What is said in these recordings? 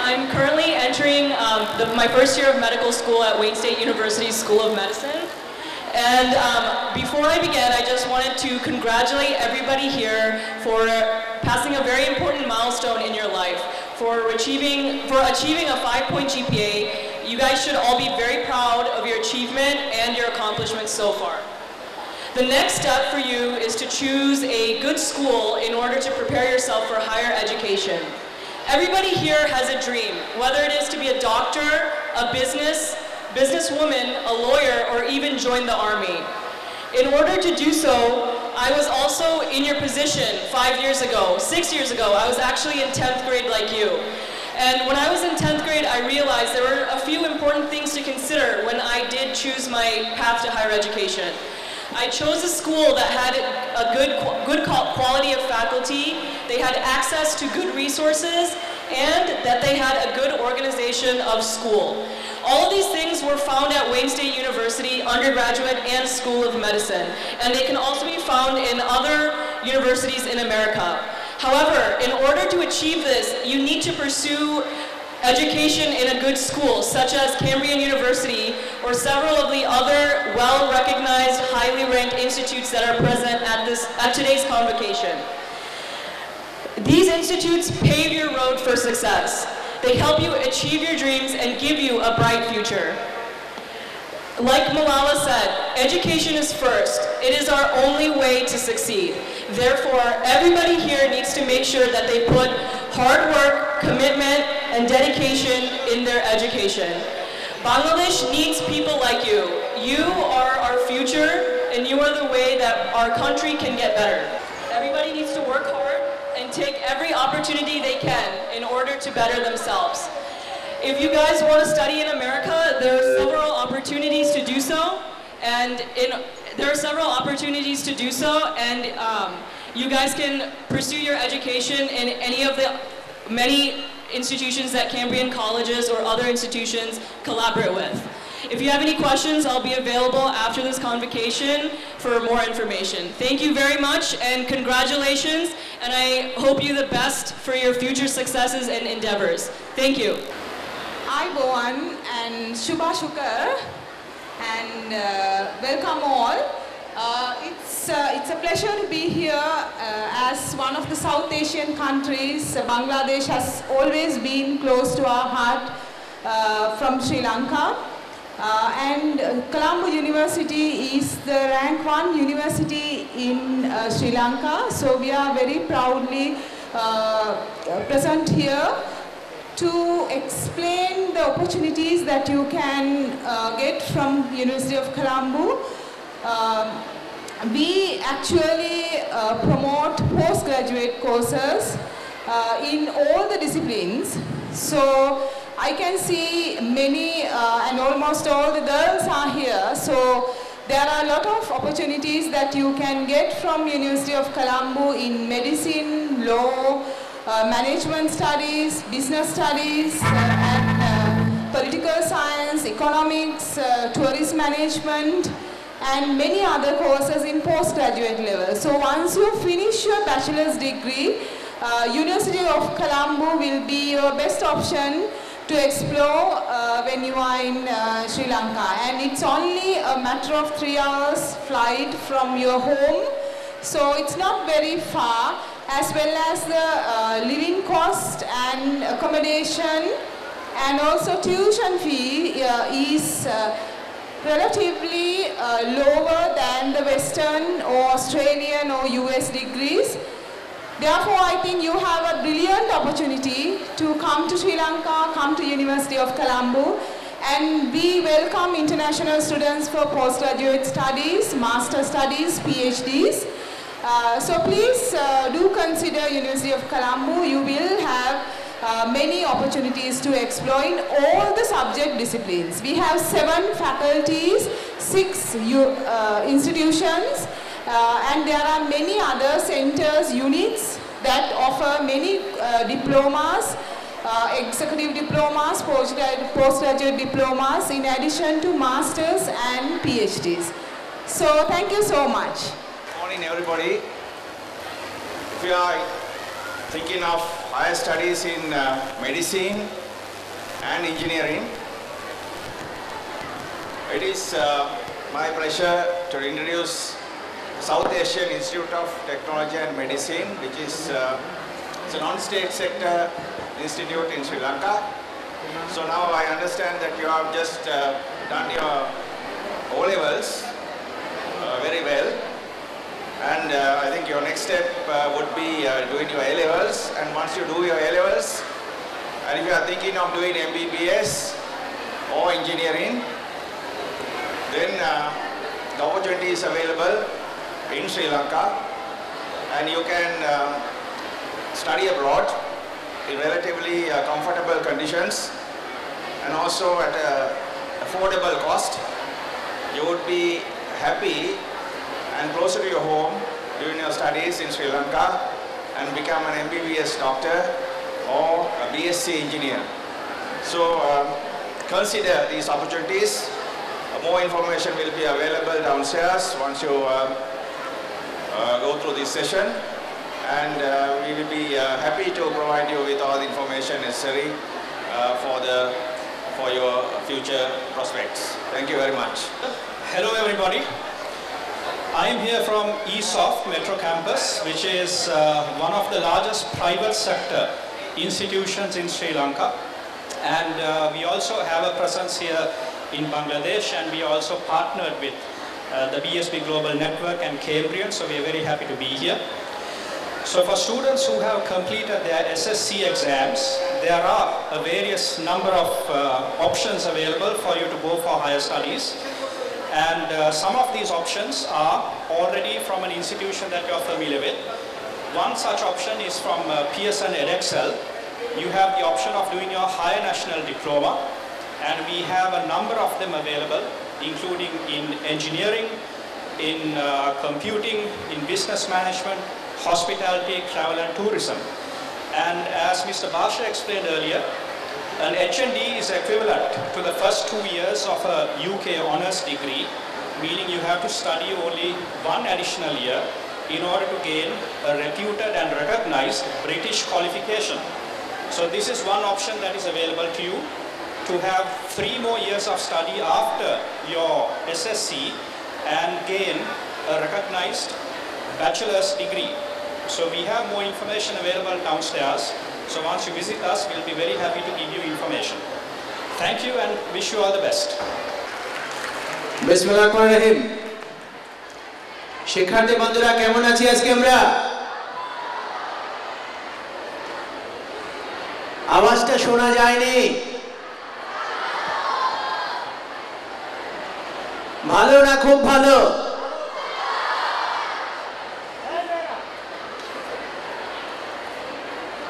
I'm currently entering my first year of medical school at Wayne State University School of Medicine. And before I begin, I just wanted to congratulate everybody here for passing a very important milestone in your life. For achieving a 5-point GPA, you guys should all be very proud of your achievement and your accomplishments so far. The next step for you is to choose a good school in order to prepare yourself for higher education. Everybody here has a dream, whether it is to be a doctor, a businesswoman, a lawyer, or even join the army. In order to do so, I was also in your position 5 years ago, 6 years ago. I was actually in 10th grade like you. And when I was in 10th grade, I realized there were a few important things to consider when I did choose my path to higher education. I chose a school that had a good quality of faculty, they had access to good resources, and that they had a good organization of school. All of these things were found at Wayne State University, undergraduate and School of Medicine, and they can also be found in other universities in America. However, in order to achieve this, you need to pursue education in a good school, such as Cambrian University or several of the other well-recognized, highly ranked institutes that are present at today's convocation. These institutes pave your road for success. They help you achieve your dreams and give you a bright future. Like Malala said, education is first. It is our only way to succeed. Therefore, everybody here needs to make sure that they put hard work, commitment, and dedication in their education. Bangladesh needs people like you. You are our future, and you are the way that our country can get better. Everybody needs to work hard and take every opportunity they can in order to better themselves. If you guys want to study in America, there are several opportunities to do so, and you guys can pursue your education in any of the many institutions that Cambrian colleges or other institutions collaborate with. If you have any questions, I'll be available after this convocation for more information. Thank you very much and congratulations, and I hope you the best for your future successes and endeavors. Thank you. Ayubowan and Shubha Shukar, and welcome all. It's a pleasure to be here as one of the South Asian countries. Bangladesh has always been close to our heart from Sri Lanka. And Colombo University is the rank 1 university in Sri Lanka. So we are very proudly present here to explain the opportunities that you can get from University of Colombo. We actually promote postgraduate courses in all the disciplines. So I can see many and almost all the girls are here. So there are a lot of opportunities that you can get from University of Colombo in medicine, law, management studies, business studies, and political science, economics, tourism management, and many other courses in postgraduate level. So once you finish your bachelor's degree, University of Colombo will be your best option to explore when you are in Sri Lanka. And it's only a matter of 3 hours flight from your home. So it's not very far, as well as the living cost and accommodation, and also tuition fee is relatively lower than the Western or Australian or US degrees. Therefore, I think you have a brilliant opportunity to come to Sri Lanka, come to University of Colombo, and we welcome international students for postgraduate studies, master studies, PhDs. So please do consider University of Colombo. You will have many opportunities to explore in all the subject disciplines. We have 7 faculties, 6 institutions, and there are many other centers, units that offer many diplomas, executive diplomas, postgraduate diplomas, in addition to masters and PhDs. So thank you so much. Good morning, everybody. If you are thinking of higher studies in medicine, and Engineering. It is my pleasure to introduce South Asian Institute of Technology and Medicine, which is it's a non-state sector institute in Sri Lanka. So now I understand that you have just done your O-levels very well, and I think your next step would be doing your A-levels, and once you do your A-levels, and if you are thinking of doing MBBS or engineering, then the opportunity is available in Sri Lanka, and you can study abroad in relatively comfortable conditions and also at an affordable cost. You would be happy and closer to your home during your studies in Sri Lanka and become an MBBS doctor or a BSc engineer. So consider these opportunities. More information will be available downstairs once you go through this session, and we will be happy to provide you with all the information necessary for your future prospects. Thank you very much. Hello everybody. I am here from ESOF Metro Campus, which is one of the largest private sector institutions in Sri Lanka, and we also have a presence here in Bangladesh, and we also partnered with the BSB Global Network and Cambrian, so we are very happy to be here. So for students who have completed their SSC exams, there are a various number of options available for you to go for higher studies, and some of these options are already from an institution that you are familiar with. One such option is from Pearson Edexcel. You have the option of doing your higher national diploma, and we have a number of them available, including in engineering, in computing, in business management, hospitality, travel and tourism. And as Mr. Basha explained earlier, an HND is equivalent to the first 2 years of a UK honours degree, meaning you have to study only one additional year in order to gain a reputed and recognized British qualification. So this is one option that is available to you, to have 3 more years of study after your SSC and gain a recognized bachelor's degree. So we have more information available downstairs. So once you visit us, we'll be very happy to give you information. Thank you and wish you all the best. বিসমিল্লাহির শিক্ষার্থী বন্ধুরা, কেমন আছি আজকে আমরা? আওয়াজটা শোনা যায়নি। ভালো না খুব ভালো?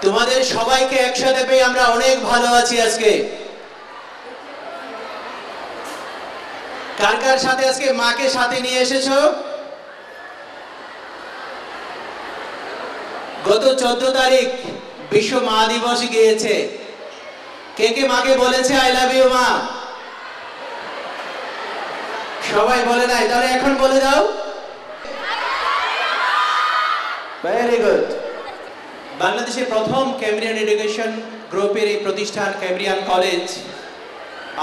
তোমাদের সবাইকে একসাথে পেয়ে আমরা অনেক ভালো আছি আজকে। কার কার সাথে আজকে মাকে সাথে নিয়ে এসেছো? গত 14 তারিখ বিশ্ব মা দিবস গিয়েছে। কে কে মাকে বলেছে আই লাভ ইউ মা? সবাই বলে নাই, তাহলে এখন বলে দাও। Very good. বাংলাদেশের প্রথম ক্যামব্রিয়ান এডুকেশন গ্রুপের এই প্রতিষ্ঠান ক্যামব্রিয়ান কলেজ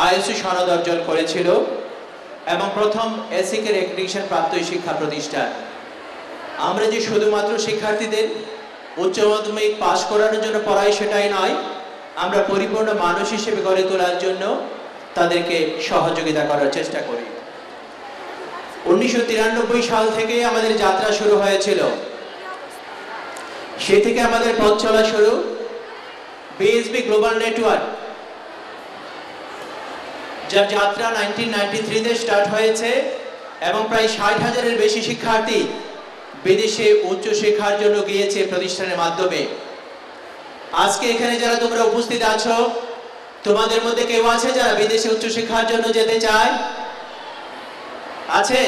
আইএসও সনদ অর্জন করেছিল এবং প্রথম এসিকে রেকগনিশন প্রাপ্ত শিক্ষা প্রতিষ্ঠান। আমরা যে শুধুমাত্র শিক্ষার্থীদের উচ্চ মাধ্যমিক পাস করানোর জন্য পড়াই সেটাই নয়, আমরা পরিপূর্ণ মানুষ হিসেবে গড়ে তোলার জন্য তাদেরকে সহযোগিতা করার চেষ্টা করি। 1993 সাল থেকে আমাদের যাত্রা শুরু হয়েছিল। সে থেকে আমাদের পথ চলা শুরু। বিএসবি গ্লোবাল নেটওয়ার্ক যার যাত্রা 1993 তে স্টার্ট হয়েছে এবং প্রায় 60,000-এর বেশি শিক্ষার্থী বিদেশে উচ্চ শিক্ষার জন্য গিয়েছে প্রতিষ্ঠানের মাধ্যমে। আজকে এখানে যারা তোমরা উপস্থিত আছো, তোমাদের মধ্যে কেউ আছে যারা বিদেশে উচ্চ শিক্ষার জন্য যেতে চায়? আছে?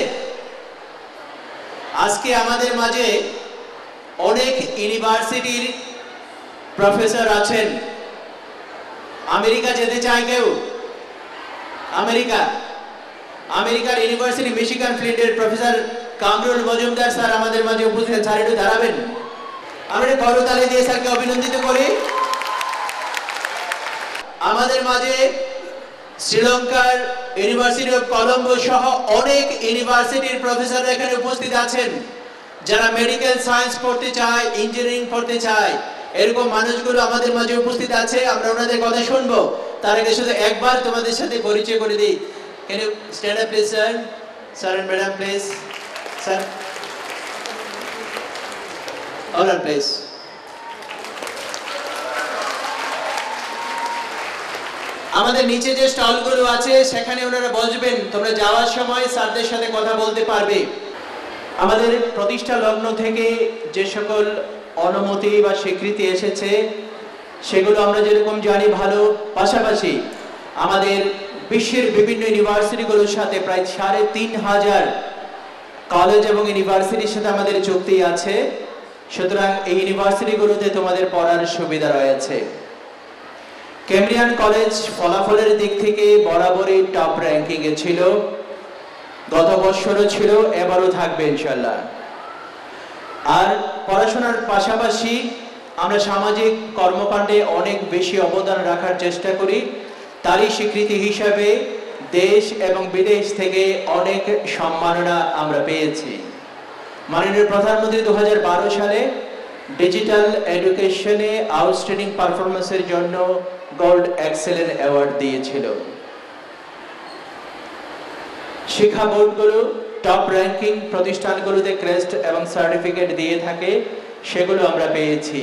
আজকে আমাদের মাঝে অনেক ইউনিভার্সিটির প্রফেসর আছেন। আমেরিকা যেতে চায় কেউ? আমেরিকার ইউনিভার্সিটি মিশিগান ফ্লিন্টের প্রফেসর কামরুল মজুমদার স্যার আমাদের মাঝে উপস্থিত। স্যার একটু দাঁড়াবেন, আমরা করতালি দিয়ে স্যারকে অভিনন্দিত করি। আমাদের মাঝে শ্রীলঙ্কার ইউনিভার্সিটি অফ কলম্বো সহ অনেক ইউনিভার্সিটির প্রফেসররা এখানে উপস্থিত আছেন, যারা মেডিকেল সায়েন্স পড়তে চায়, ইঞ্জিনিয়ারিং পড়তে চায়। এরকম মানুষগুলো আমাদের মাঝে উপস্থিত আছে, আমরা ওনাদের কথা শুনবো। তার আগে শুধু একবার তোমাদের সাথে পরিচয় করে দিই। Can you stand up please sir? Sir and madam please. Sir alright please. আমাদের নিচে যে স্টলগুলো আছে সেখানে ওনারা বসবেন, তোমরা যাওয়ার সময় স্যারদের সাথে কথা বলতে পারবে। আমাদের প্রতিষ্ঠা লগ্ন থেকে যে সকল অনুমতি বা স্বীকৃতি এসেছে সেগুলো আমরা যেরকম জানি ভালো, পাশাপাশি আমাদের বিশ্বের বিভিন্ন ইউনিভার্সিটিগুলোর সাথে প্রায় ৩,৫০০ কলেজ এবং ইউনিভার্সিটির সাথে আমাদের চুক্তি আছে। সুতরাং এই ইউনিভার্সিটিগুলোতে তোমাদের পড়ার সুবিধা রয়েছে। ক্যামব্রিয়ান কলেজ ফলাফলের দিক থেকে বরাবরই টপ র্যাঙ্কিংয়ে ছিল, গত বছরও ছিল, এবারও থাকবে ইনশাল্লাহ। আর পড়াশোনার পাশাপাশি আমরা সামাজিক কর্মকাণ্ডে অনেক বেশি অবদান রাখার চেষ্টা করি। তারই স্বীকৃতি হিসাবে দেশ এবং বিদেশ থেকে অনেক সম্মাননা আমরা পেয়েছি। মাননীয় প্রধানমন্ত্রী 2012 সালে ডিজিটাল এডুকেশনে আউটস্ট্যান্ডিং পারফরমেন্সের জন্য গোল্ড এক্সেলেন্ট অ্যাওয়ার্ড দিয়েছিল। শিক্ষা বোর্ডগুলো টপ র্যাঙ্কিং প্রতিষ্ঠানগুলোতে ক্রেস্ট এবং সার্টিফিকেট দিয়ে থাকে, সেগুলো আমরা পেয়েছি।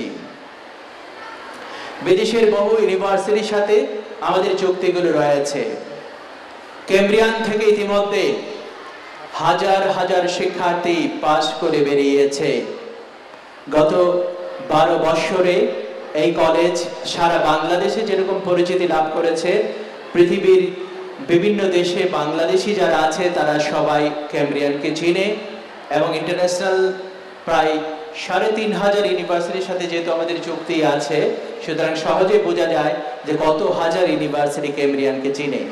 বিদেশের বহু ইউনিভার্সিটির সাথে আমাদের চুক্তিগুলো রয়েছে। ক্যামব্রিয়ান থেকে ইতিমধ্যে হাজার হাজার শিক্ষার্থী পাস করে বেরিয়েছে। গত 12 বছরে এই কলেজ সারা বাংলাদেশে যেরকম পরিচিতি লাভ করেছে, পৃথিবীর বিভিন্ন দেশে বাংলাদেশি যারা আছে তারা সবাই ক্যামব্রিয়ানকে চিনে এবং ইন্টারন্যাশনাল প্রায় ৩,৫০০ ইউনিভার্সিটির সাথে যেহেতু আমাদের চুক্তি আছে, সুতরাং সহজে বোঝা যায় যে কত হাজার ইউনিভার্সিটি ক্যামব্রিয়ানকে চিনে।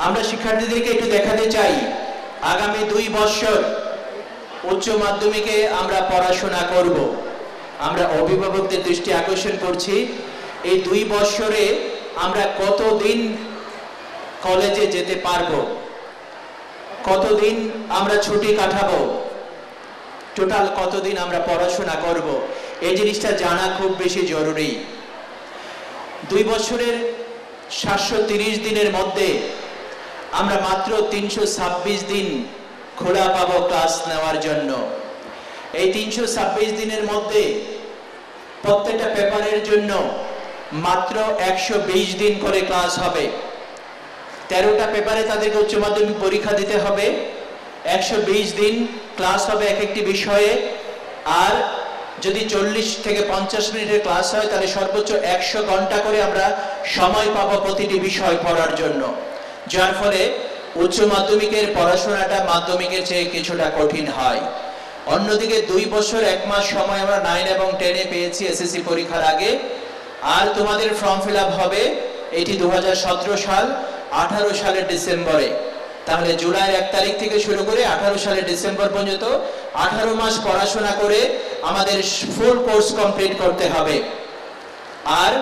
আমরা শিক্ষার্থীদেরকে একটু দেখাতে চাই আগামী 2 বছর উচ্চ মাধ্যমিকে আমরা পড়াশোনা করব। আমরা অভিভাবকদের দৃষ্টি আকর্ষণ করছি, এই 2 বছরে আমরা কতদিন কলেজে যেতে পারবো, কতদিন আমরা ছুটি কাটাবো, টোটাল কতদিন আমরা পড়াশোনা করব, এই জিনিসটা জানা খুব বেশি জরুরি। 2 বছরের 730 দিনের মধ্যে আমরা মাত্র 326 দিন খোলা পাবো ক্লাস নেওয়ার জন্য। এই 326 দিনের মধ্যে প্রত্যেকটা পেপারের জন্য মাত্র 120 দিন করে ক্লাস হবে। 13টা পেপারে তাদেরকে উচ্চ মাধ্যমিক পরীক্ষা দিতে হবে। 120 দিন ক্লাস হবে এক একটি বিষয়ে। আর যদি 40 থেকে 50 মিনিটের ক্লাস হয় তাহলে সর্বোচ্চ 100 ঘন্টা করে আমরা সময় পাবো প্রতিটি বিষয় পড়ার জন্য, যার ফলে উচ্চ মাধ্যমিকের পড়াশোনাটা মাধ্যমিকের চেয়ে কিছুটা কঠিন হয়। অন্যদিকে 2 বছর 1 মাস সময় আমরা 9 এবং 10-এ পেয়েছি এসএসসি পরীক্ষার আগে। আর তোমাদের ফর্ম ফিল আপ হবে এটি 2017 সাল 18 সালের ডিসেম্বরে। তাহলে জুলাইয়ের 1 তারিখ থেকে শুরু করে 18 সালের ডিসেম্বর পর্যন্ত 18 মাস পড়াশোনা করে আমাদের ফুল কোর্স কমপ্লিট করতে হবে। আর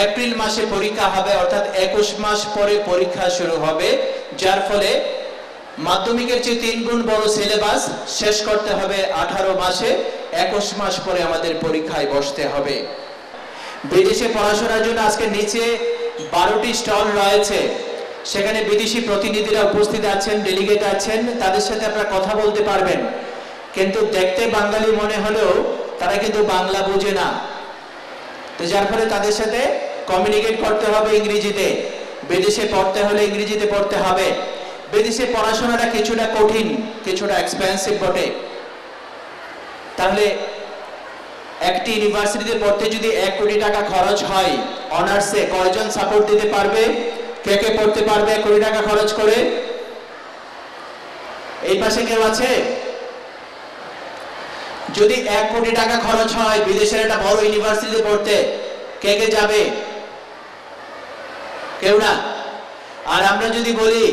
এপ্রিল মাসে পরীক্ষা হবে, অর্থাৎ 21 মাস পরে পরীক্ষা শুরু হবে, যার ফলে মাধ্যমিকের চেয়ে 3 গুণ বড় সিলেবাস শেষ করতে হবে 18 মাসে। 21 মাস পরে আমাদের পরীক্ষায় বসতে হবে। বিদেশে পড়াশোনার জন্য আজকে নিচে 12টি স্টল রয়েছে, সেখানে বিদেশি প্রতিনিধিরা উপস্থিত আছেন, ডেলিগেট আছেন, তাদের সাথে আপনারা কথা বলতে পারবেন। কিন্তু দেখতে বাঙালি মনে হলেও তারা কিন্তু বাংলা বোঝে না, তো যার ফলে তাদের সাথে কমিউনিকেট করতে হবে ইংরেজিতে। বিদেশে পড়তে হলে ইংরেজিতে পড়তে হবে। বিদেশে পড়াশোনাটা কিছুটা কঠিন, কিছুটা এক্সপেন্সিভ বটে। তাহলে একটি ইউনিভার্সিটিতে পড়তে যদি 1 কোটি টাকা খরচ হয়, অনার্সে কয়জন সাপোর্ট দিতে পারবে? কে কে পড়তে পারবে 1 কোটি টাকা খরচ করে? এই পাশে কেউ আছে? যদি 1 কোটি টাকা খরচ হয় বিদেশের একটা বড় ইউনিভার্সিটিতে পড়তে, কে কে যাবে? কেউ না। আর আমরা যদি বলি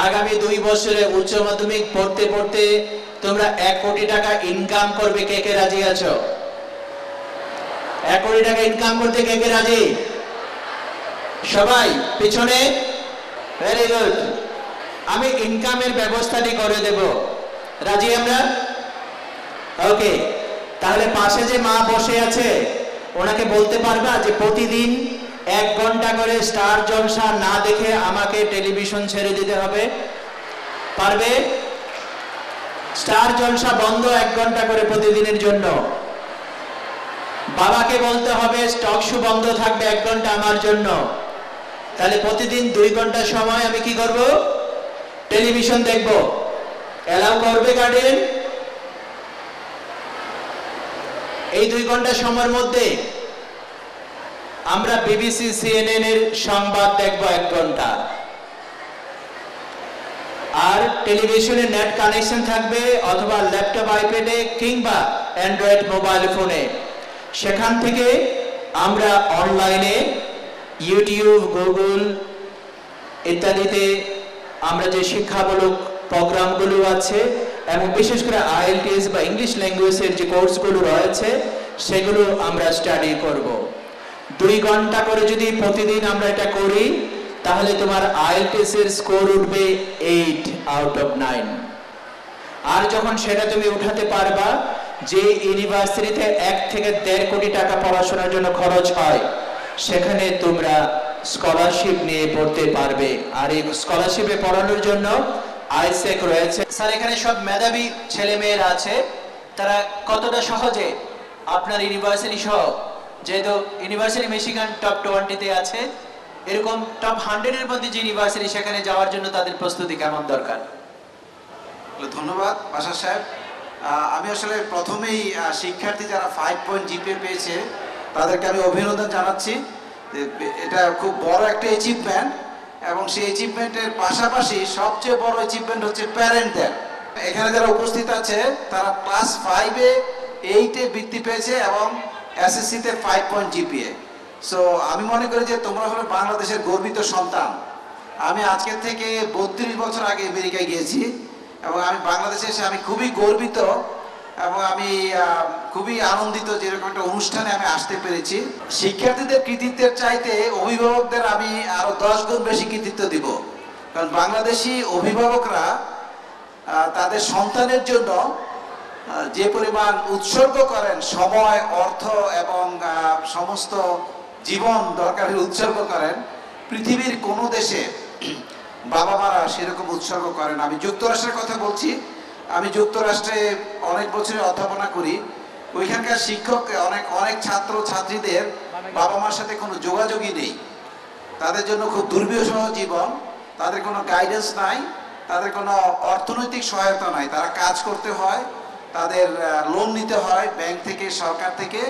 আগামী 2 বছরে উচ্চ মাধ্যমিক পড়তে পড়তে তোমরা 1 কোটি টাকা ইনকাম করবে, কে কে রাজি আছো? 1 কোটি টাকা ইনকাম করতে কে কে রাজি? সবাই পিছনে, ভেরি গুড। আমি ইনকামের ব্যবস্থাটি করে দেব, রাজি আমরা? ওকে, তাহলে পাশে যে মা বসে আছে ওনাকে বলতে পারবা যে প্রতিদিন 1 ঘন্টা করে স্টার জলসা না দেখে আমাকে টেলিভিশন ছেড়ে দিতে হবে? পারবে? স্টার জলসা বন্ধ 1 ঘন্টা করে প্রতিদিনের জন্য। বাবাকে বলতে হবে স্টক শো বন্ধ থাকবে 1 ঘন্টা আমার জন্য। তাহলে প্রতিদিন 2 ঘন্টা সময় আমি কি করব? টেলিভিশন দেখব। এলাও করবে গার্ডিয়ান? এই 2 ঘন্টা সময়ের মধ্যে আমরা বিবিসি সিএনএন এর সংবাদ দেখব 1 ঘন্টা। আর টেলিভিশনে নেট কানেকশন থাকবে অথবা ল্যাপটপ আইপ্যাডে কিংবা অ্যান্ড্রয়েড মোবাইল ফোনে। সেখান থেকে আমরা অনলাইনে ইউটিউব, গুগল ইত্যাদিতে আমরা যে শিক্ষামূলক প্রোগ্রামগুলো আছে এবং বিশেষ করে আইএলটিএস বা ইংলিশ ল্যাঙ্গুয়েজের যে কোর্সগুলো রয়েছে সেগুলো আমরা স্টাডি করব। 2 ঘন্টা করে যদি প্রতিদিন আমরা এটা করি তাহলে তোমার আইএলটিএস এর স্কোর উঠবে 8 আউট অফ 9। আর যখন সেটা তুমি উঠাতে পারবা, যে ইউনিভার্সিটিতে 1 থেকে 1.5 কোটি টাকা পড়াশোনার জন্য খরচ হয় সেখানে তোমরা স্কলারশিপ নিয়ে পড়তে পারবে। আর এই স্কলারশিপে পড়ানোর জন্য আইসেক রয়েছে। স্যার, এখানে সব মেধাবী ছেলে মেয়েরা আছে, তারা কতটা সহজে আপনার ইউনিভার্সিটি সহ, যেহেতু ইউনিভার্সিটি মিশিগান টপ 20-তে আছে, এরকম টপ 100 এর মধ্যে যে ইউনিভার্সিটি সেখানে যাওয়ার জন্য তাদের প্রস্তুতি কেমন দরকার? ধন্যবাদ বাশার সাহেব। আমি আসলে প্রথমেই শিক্ষার্থী যারা 5 পয়েন্ট জিপিএ পেয়েছে তাদেরকে আমি অভিনন্দন জানাচ্ছি। এটা খুব বড় একটা অ্যাচিভমেন্ট এবং সেই অ্যাচিভমেন্টের পাশাপাশি সবচেয়ে বড় অ্যাচিভমেন্ট হচ্ছে প্যারেন্টদের। এখানে যারা উপস্থিত আছে তারা ক্লাস 5-এ 8-এ বৃত্তি পেয়েছে এবং এসএসসিতে 5 পয়েন্ট জিপিএ। সো আমি মনে করি যে তোমরা হলো বাংলাদেশের গর্বিত সন্তান। আমি আজকের থেকে 32 বছর আগে আমেরিকায় গিয়েছি এবং আমি বাংলাদেশে এসে আমি খুবই গর্বিত এবং আমি খুবই আনন্দিত যে এরকম একটা অনুষ্ঠানে আমি আসতে পেরেছি। শিক্ষার্থীদের কৃতিত্বের চাইতে অভিভাবকদের আমি আরো 10 গুণ বেশি কৃতিত্ব দিব, কারণ বাংলাদেশি অভিভাবকরা তাদের সন্তানের জন্য যে পরিমাণ উৎসর্গ করেন, সময়, অর্থ এবং সমস্ত জীবন দরকারি উৎসর্গ করেন, পৃথিবীর কোনো দেশে বাবা মারা সেরকম উৎসর্গ করেন। আমি যুক্তরাষ্ট্রের কথা বলছি। আমি যুক্তরাষ্ট্রে অনেক বছরের অধ্যাপনা করি। ওইখানকার শিক্ষক অনেক ছাত্র ছাত্রীদের বাবা মার সাথে কোনো যোগাযোগই নেই। তাদের জন্য খুব দুর্বিষহ জীবন, তাদের কোনো গাইডেন্স নাই, তাদের কোনো অর্থনৈতিক সহায়তা নাই। তারা কাজ করতে হয়, তাদের লোন নিতে হয় ব্যাংক থেকে, সরকার থেকে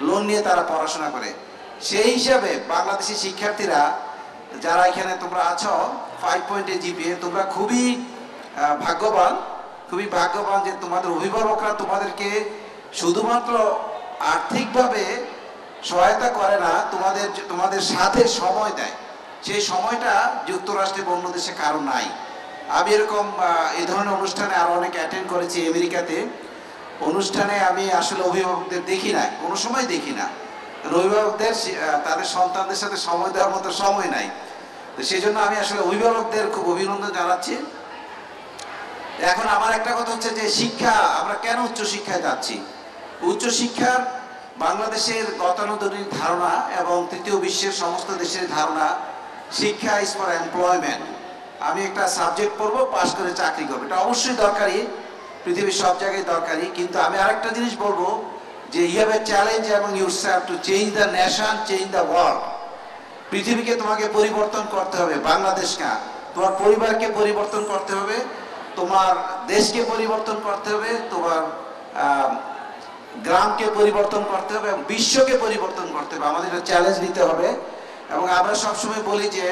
লোন নিয়ে তারা পড়াশোনা করে। সেই হিসাবে বাংলাদেশি শিক্ষার্থীরা যারা এখানে তোমরা আছো 5 পয়েন্টে জিপিএ, তোমরা খুবই ভাগ্যবান যে তোমাদের অভিভাবকরা তোমাদেরকে শুধুমাত্র আর্থিকভাবে সহায়তা করে না, তোমাদের সাথে সময় দেয়। সেই সময়টা যুক্তরাষ্ট্রে বা অন্য দেশে কারো নাই। আমি এরকম এই ধরনের অনুষ্ঠানে আরো অনেক অ্যাটেন্ড করেছি আমেরিকাতে। অনুষ্ঠানে আমি আসলে অভিভাবকদের দেখি না, কোনো সময় দেখি না। অভিভাবকদের তাদের সন্তানদের সাথে সময় দেওয়ার মতো সময় নাই। তো সেই জন্য আমি আসলে অভিভাবকদের খুব অভিনন্দন জানাচ্ছি। এখন আমার একটা কথা হচ্ছে যে শিক্ষা, আমরা কেন উচ্চশিক্ষায় যাচ্ছি? উচ্চশিক্ষার বাংলাদেশের গতানুগতিক ধারণা এবং তৃতীয় বিশ্বের সমস্ত দেশের ধারণা, শিক্ষা ইজ ফর এমপ্লয়মেন্ট। আমি একটা সাবজেক্ট পড়বো, পাশ করে চাকরি করবো, এটা অবশ্যই দরকারি, পৃথিবীর সব জায়গায় দরকারি। কিন্তু আমি আরেকটা জিনিস বলবো যে ইউ হ্যাভ এ চ্যালেঞ্জ এবং yourself to change the nation, change the world. পৃথিবীকে তোমাকে পরিবর্তন করতে হবে, বাংলাদেশকে, তোমার পরিবারকে পরিবর্তন করতে হবে, তোমার দেশকে পরিবর্তন করতে হবে, তোমার গ্রামকে পরিবর্তন করতে হবে এবং বিশ্বকে পরিবর্তন করতে হবে। আমাদের একটা চ্যালেঞ্জ নিতে হবে। এবং আমরা সবসময় বলি যে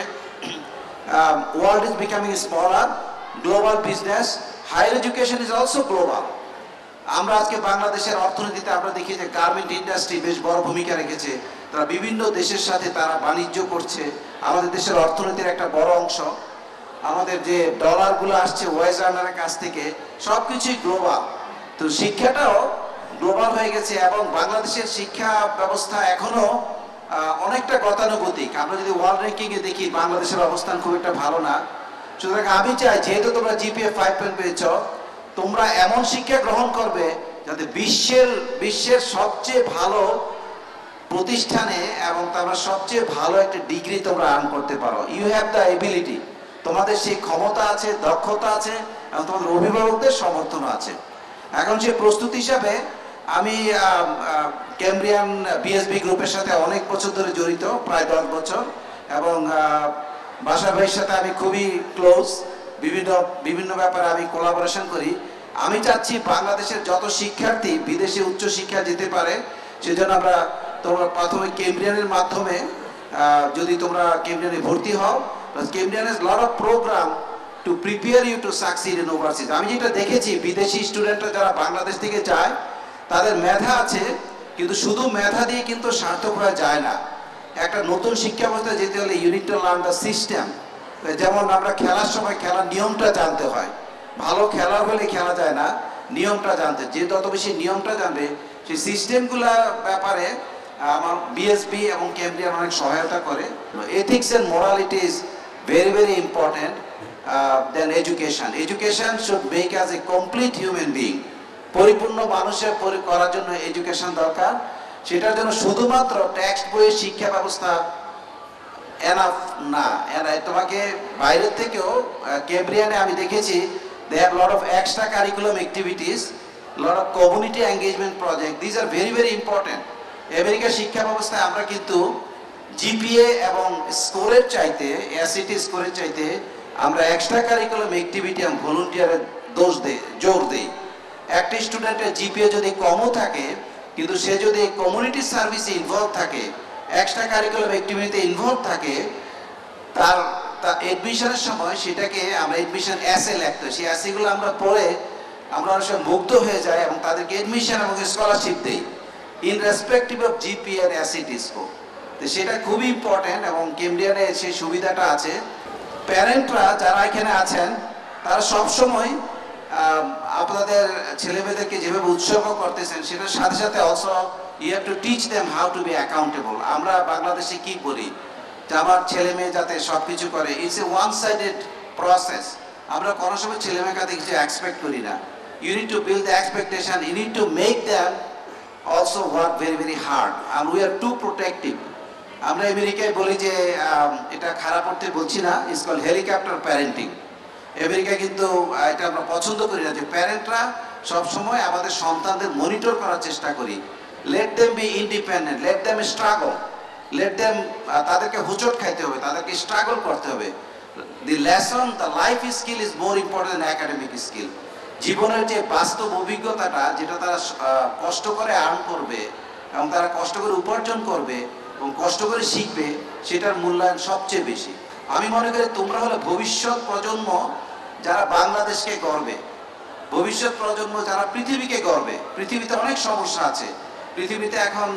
world is becoming smaller, global business, higher education is also global. আমরা আজকে বাংলাদেশের অর্থনীতিতে আমরা দেখি যে গার্মেন্ট ইন্ডাস্ট্রি বেশ বড় ভূমিকা রেখেছে। তারা বিভিন্ন দেশের সাথে তারা বাণিজ্য করছে। আমাদের দেশের অর্থনীতির একটা বড় অংশ, আমাদের যে ডলারগুলো আসছে ওয়েজ আর্নারের কাছ থেকে, সব কিছুই গ্লোবাল। তো শিক্ষাটাও গ্লোবাল হয়ে গেছে এবং বাংলাদেশের শিক্ষা ব্যবস্থা এখনো অনেকটা গতানুগতিক। আমরা যদি ওয়ার্ল্ড র্যাঙ্কিংয়ে দেখি বাংলাদেশের অবস্থান খুব একটা ভালো না। সুতরাং আমি চাই যেহেতু তোমরা জিপিএ 5 পেয়েছ, তোমরা এমন শিক্ষা গ্রহণ করবে যাতে বিশ্বের সবচেয়ে ভালো প্রতিষ্ঠানে এবং তোমরা সবচেয়ে ভালো একটা ডিগ্রি তোমরা আর্ন করতে পারো। ইউ হ্যাভ দ্য এবিলিটি, তোমাদের সেই ক্ষমতা আছে, দক্ষতা আছে এবং তোমাদের অভিভাবকদের সমর্থন আছে। এখন সেই প্রস্তুতি হিসাবে আমি ক্যামব্রিয়ান বিএসবি গ্রুপের সাথে অনেক বছর ধরে জড়িত, প্রায় 10 বছর, এবং বাসা ভাইয়ের সাথে আমি খুবই ক্লোজ, বিভিন্ন ব্যাপারে আমি কোলাবোরেশন করি। আমি চাচ্ছি বাংলাদেশের যত শিক্ষার্থী বিদেশে উচ্চ শিক্ষা যেতে পারে, সেজন্য আমরা তোমরা প্রথমে ক্যামব্রিয়ানের মাধ্যমে যদি তোমরা ক্যামব্রিয়ানে ভর্তি হও, Cambrian has lot of programme to prepare you to succeed in overseas. আমি যেটা দেখেছি, বিদেশি স্টুডেন্টরা যারা বাংলাদেশ থেকে যায় তাদের মেধা আছে, কিন্তু শুধু মেধা দিয়ে কিন্তু সার্থক হয়ে যায় না। একটা নতুন শিক্ষা ব্যবস্থা যেতে হলে you need to learn the system. যেমন আমরা খেলার সময় খেলার নিয়মটা জানতে হয়, ভালো খেলার হলে খেলা যায় না, নিয়মটা জানতে, যে যত বেশি নিয়মটা জানবে সেই সিস্টেমগুলা ব্যাপারে আমার বিএসবি এবং ক্যামব্রিয়ান অনেক সহায়তা করে। Ethics and morality is very very important than education. Education should make as a complete human being. পরিপূর্ণ মানুষের করার জন্য এডুকেশন দরকার। সেটার জন্য শুধুমাত্র টেক্সট বইয়ের শিক্ষা ব্যবস্থা এনাফ না। তোমাকে বাইরের থেকেও ক্যামব্রিয়ানে আমি দেখেছি they have lot of extra curriculum activities, lot of community engagement project. These are very very important. আমেরিকার শিক্ষা ব্যবস্থায় আমরা কিন্তু জিপিএ এবং স্কোরের চাইতে, এসিটি স্কোরের চাইতে আমরা এক্সট্রা কারিকুলাম অ্যাক্টিভিটি এবং ভলান্টিয়ারের জোর দেই। একটা স্টুডেন্টের জিপিএ যদি কমও থাকে, কিন্তু সে যদি কমিউনিটি সার্ভিসে ইনভলভ থাকে, এক্সট্রা কারিকুলাম অ্যাক্টিভিটিতে ইনভলভ থাকে, তার এডমিশনের সময় সেটাকে আমরা এডমিশন এসএ লিখতে হয়। সেই এসএগুলো আমরা পড়ে আমরা অনেক সময় মুগ্ধ হয়ে যাই এবং তাদেরকে এডমিশন এবং স্কলারশিপ দিই ইন রেসপেক্টিভ অফ জিপি আর এসিটি স্কোর। তো সেটা খুবই ইম্পর্টেন্ট এবং ক্যামব্রিয়ানে সেই সুবিধাটা আছে। প্যারেন্টরা যারা এখানে আছেন তারা সবসময় আপনাদের ছেলেমেয়েদেরকে যেভাবে উৎসর্গ করতেছেন, সেটার সাথে সাথে also you have to teach them how to be accountable. আমরা বাংলাদেশে কি বলি যে আমার ছেলে মেয়ে যাতে সব কিছু করে, it's a one sided process. আমরা কোনো সময় ছেলে মেয়ের কাছে কিছু এক্সপেক্ট করি না। You need to build the expectation, you need to make them also work very very hard, and we are too protective. আমরা আমেরিকায় বলি যে এটা খারাপ অর্থে বলছি না, ইটস কল্ড হেলিকপ্টার প্যারেন্টিং। আমেরিকায় কিন্তু এটা আমরা পছন্দ করি না যে প্যারেন্টরা সবসময় আমাদের সন্তানদের মনিটর করার চেষ্টা করি। Let them be independent, let them struggle, let them, তাদেরকে হুচট খাইতে হবে, তাদেরকে স্ট্রাগল করতে হবে। The lesson, the life skill is more important than academic skill. জীবনের যে বাস্তব অভিজ্ঞতাটা, যেটা তারা কষ্ট করে আর্ন করবে এবং তারা কষ্ট করে উপার্জন করবে এবং কষ্ট করে শিখবে, সেটার মূল্যায়ন সবচেয়ে বেশি। আমি মনে করি তোমরা হলো ভবিষ্যৎ প্রজন্ম যারা বাংলাদেশকে গড়বে, ভবিষ্যৎ প্রজন্ম যারা পৃথিবীকে গড়বে। পৃথিবীতে অনেক সমস্যা আছে। পৃথিবীতে এখন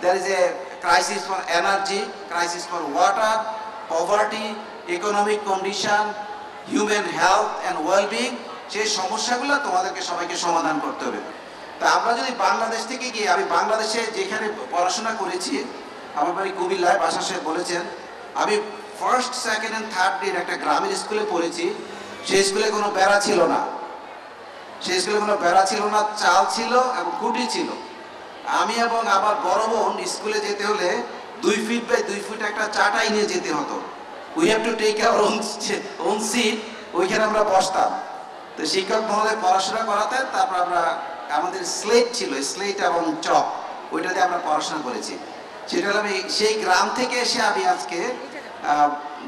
there is a crisis for energy, crisis for water, poverty, economic condition, human health and well-being. সেই সমস্যাগুলো তোমাদেরকে সবাইকে সমাধান করতে হবে। তা আমরা যদি বাংলাদেশ থেকে গিয়ে, আমি বাংলাদেশে যেখানে পড়াশোনা করেছি, আমার বাড়ি কুমিল্লায়, বাসা সাহেব বলেছেন, আমি first, second and third year একটা গ্রামের স্কুলে পড়েছি। সেই স্কুলে কোনো বেড়া ছিল না, সেই স্কুলে কোনো বেড়া ছিল না, চাল ছিল এবং খুঁটি ছিল। আমি এবং আমার বড় বোন স্কুলে যেতে হলে 2 ফিট বাই 2 ফিট একটা চাটাই নিয়ে যেতে হতো। We have to take our own seat, ওইখানে আমরা বসতাম। তো শিক্ষক মহোদয় পড়াশোনা করাতেন, তারপর আমরা, আমাদের স্লেট ছিল, স্লেট এবং চক, ওইটাতে আমরা পড়াশোনা করেছি। সেটা হলো, আমি সেই গ্রাম থেকে এসে আমি আজকে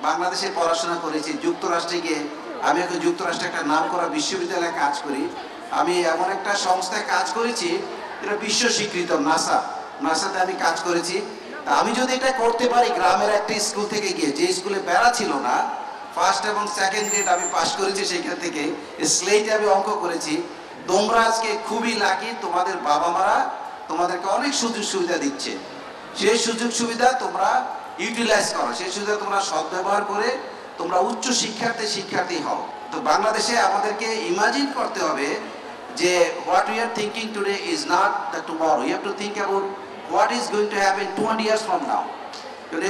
বাংলাদেশে পড়াশোনা করেছি। যুক্তরাষ্ট্রে গিয়ে আমি এখন যুক্তরাষ্ট্রে একটা নাম করা বিশ্ববিদ্যালয়ে কাজ করি। আমি এমন একটা সংস্থায় কাজ করেছি এটা বিশ্ব স্বীকৃত, নাসাতে আমি কাজ করেছি। আমি যদি এটা করতে পারি গ্রামের একটা স্কুল থেকে গিয়ে, যে স্কুলে বেড়া ছিল না, ফার্স্ট এবং সেকেন্ড গ্রেড আমি পাস করেছি, সেখান থেকে স্লেটে আমি অঙ্ক করেছি। তোমরা আজকে খুবই লাকি, তোমাদের বাবা মারা তোমাদেরকে অনেক সুযোগ সুবিধা দিচ্ছে। সেই সুযোগ সুবিধা তোমরা ইউটিলাইজ করো, সেই সুবিধা তোমরা সদ্ব্যবহার করে তোমরা উচ্চ শিক্ষার্থী হও। তো বাংলাদেশে আমাদেরকে ইমাজিন করতে হবে যে what we are thinking today is not the tomorrow. You have to think about what is going to happen 20 years from now.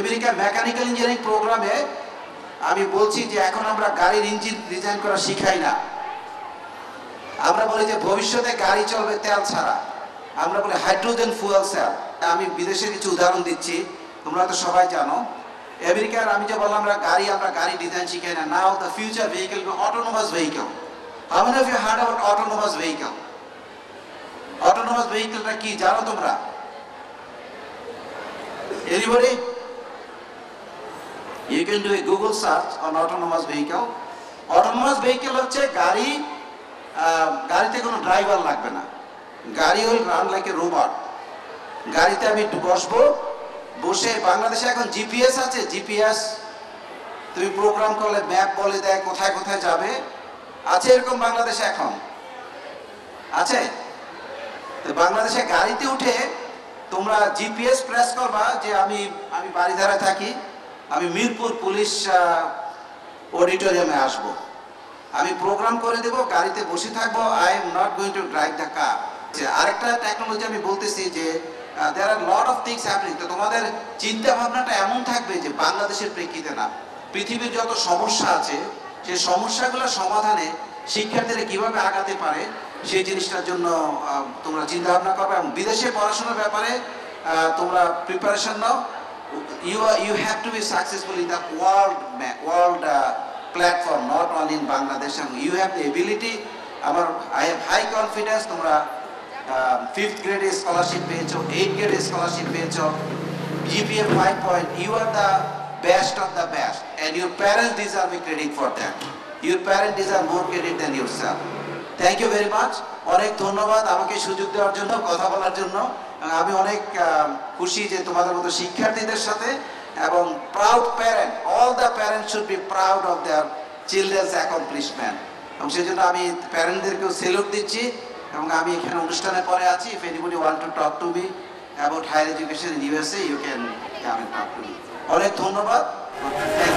America mechanical engineering প্রোগ্রামে আমি বলছি যে এখন আমরা গাড়ির ইঞ্জিন ডিজাইন করা শিখাই না। আমরা বলি যে ভবিষ্যতে গাড়ি চলবে তেল ছাড়া, আমরা বলি হাইড্রোজেন ফুয়েল সেল। আমি বিদেশের কিছু উদাহরণ দিচ্ছি, তোমরা তো সবাই জানো। আমেরিকার আমি যে বললাম আমরা গাড়ি ডিজাইন শিখাই না। Now the future vehicle autonomous vehicle. How many of you heard about autonomous vehicle? Autonomous ভেহিকলটা কি জানো তোমরা? Anybody? You can do a Google search on autonomous vehicle. Autonomous vehicle হচ্ছে গাড়িতে কোনো ড্রাইভার লাগবে না। গাড়ি will run like a robot. গাড়িতে আমি বসবো, বসে বাংলাদেশে এখন জিপিএস আছে। জিপিএস তুমি প্রোগ্রাম করলে ম্যাপ বলে দেয় কোথায় কোথায় যাবে। আছে এরকম বাংলাদেশে এখন? আছে? তো বাংলাদেশে গাড়িতে উঠে তোমরা জিপিএস প্রেস করবা যে আমি বাড়িধারায় থাকি, আমি মিরপুর পুলিশ অডিটোরিয়ামে আসব, আমি প্রোগ্রাম করে দেব, গাড়িতে বসে থাকবো। I am not going to drive the car. আরেকটা টেকনোলজি আমি বলতেছি যে দেয়ার আর লট অফ থিংস হ্যাপনিং। তো তোমাদের চিন্তা ভাবনাটা এমন থাকবে যে বাংলাদেশের প্রেক্ষিতে না, পৃথিবীর যত সমস্যা আছে সেই সমস্যাগুলো সমাধানে শিক্ষার্থীরা কিভাবে আগাতে পারে সেই জিনিসটার জন্য তোমরা চিন্তা ভাবনা করবে। এবং বিদেশে পড়াশোনার ব্যাপারে তোমরা preparation now. You have to be successful in the world platform, not only in Bangladesh. And you have the ability. I have high confidence. তোমরা 5th grade scholarship পেয়েছো, 8th grade scholarship পেয়েছো, GPA 5 point. You are the best of the best, and your parents deserve a credit for that. Your parents deserve more credit than yourself. Thank you very much. অনেক ধন্যবাদ আমাকে সুযোগ দেওয়ার জন্য, কথা বলার জন্য। আমি অনেক খুশি যে তোমাদের মতো শিক্ষার্থীদের সাথে, এবং proud parent, all the parents should be proud of their children's accomplishment. এবং সেই জন্য আমি প্যারেন্টদেরকেও সেলুট দিচ্ছি। এবং আমি এখানে অনুষ্ঠানের পরে আছি। If anybody want to talk to me about higher education in USA, you can come and talk to me. অনেক ধন্যবাদ। Thank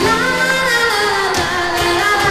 La la la la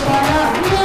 Shut up.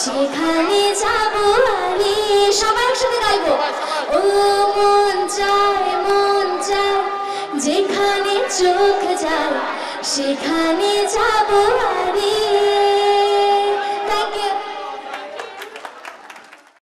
সেখানে যাব আরে সবাই একসাথে গাইবো ও মন চায় যেখানে চোখ যায় সেখানে যাব আরে থ্যাংক ইউ